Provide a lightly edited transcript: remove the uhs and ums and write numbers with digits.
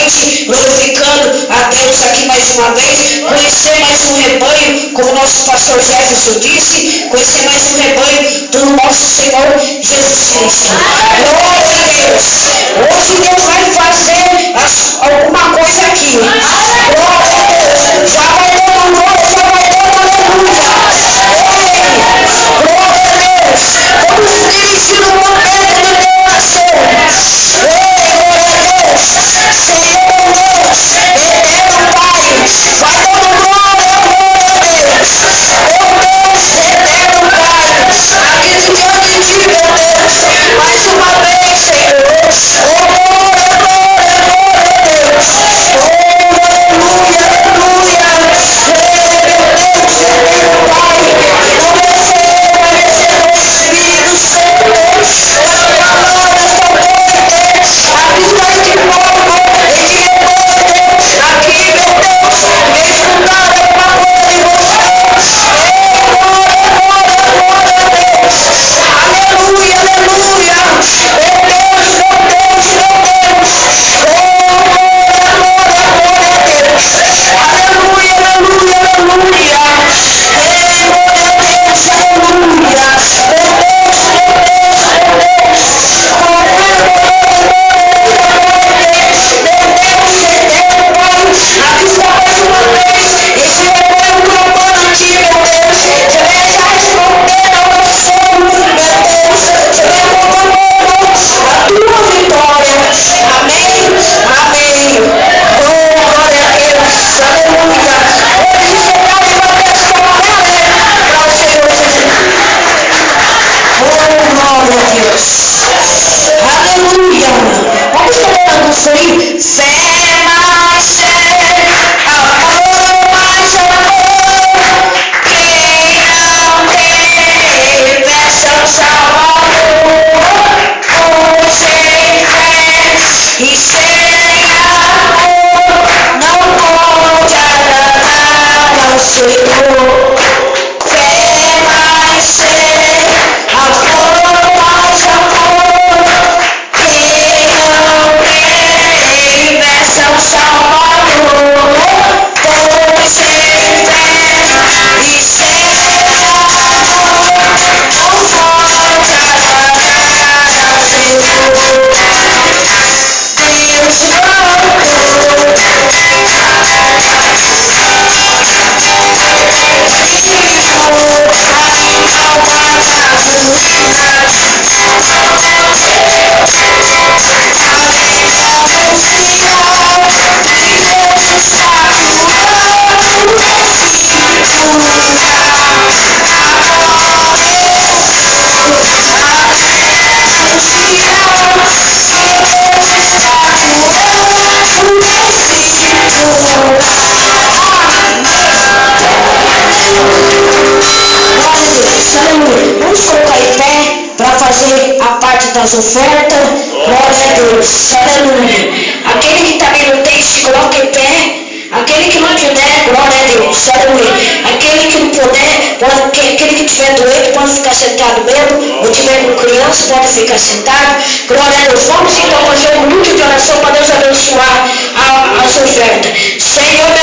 noite, glorificando a Deus aqui mais uma vez, conhecer mais um rebanho, como o nosso pastor Jefferson disse, conhecer mais um rebanho do nosso Senhor Jesus Cristo. Glória a Deus. Hoje Deus vai fazer alguma coisa aqui. Glória a Deus. Já vai dando glória, já vai dando aleluia. Glória a Deus. Vamos dirigir o momento de oração. Glória a Deus. Senhor Deus, eterno Pai, vai dando glória a Deus. Oh Deus, eterno Pai, aqui diante de ti, meu Deus, mais uma vez, Senhor. Oh glória, glória, glória a Deus. Oh aleluia, aleluia. Meu Deus, eterno Pai, conhecendo o Espírito Santo, essa palavra tão forte, avisar de forma aqui, meu Deus, escutar alguma coisa de você. Glória a Deus. Aleluia, aleluia. Meu Deus, meu Deus, meu Deus. Glória a Deus. Aleluia, aleluia, aleluia. Glória a Deus, aleluia. Meu Deus, meu Deus, meu Deus. Avisa mais uma vez esse rebanho clamando a ti, meu Deus. Você vem já responder a oração, meu Deus. Você vem proclamando a tua vitória. Amém, amém. Oh, glória a Deus, aleluia. Hoje você está de uma pessoa para o Senhor Jesus. Oh, glória a Deus. Aleluia. Vamos cantar a música aí? Fé mais fé, amor mais amor. Quem não tem fé ao Salvador, ou sem fé e sem amor, não pode agradar ao Senhor. Fé mais fé, amor mais amor. Quem não tem fé ao Salvador, ou sem fé e sem amor, não pode agradar ao Senhor. Deus Vamos colocar em pé para fazer a parte das ofertas. Glória a Deus, aleluia. Aquele que também não tem, se coloca em pé. Aquele que não puder, glória a Deus, aleluia. Aquele que não puder, aquele que estiver doente, pode ficar sentado mesmo. Ou tiver com criança, pode ficar sentado. Glória a Deus. Vamos então fazer um minuto de oração para Deus abençoar as ofertas. Senhor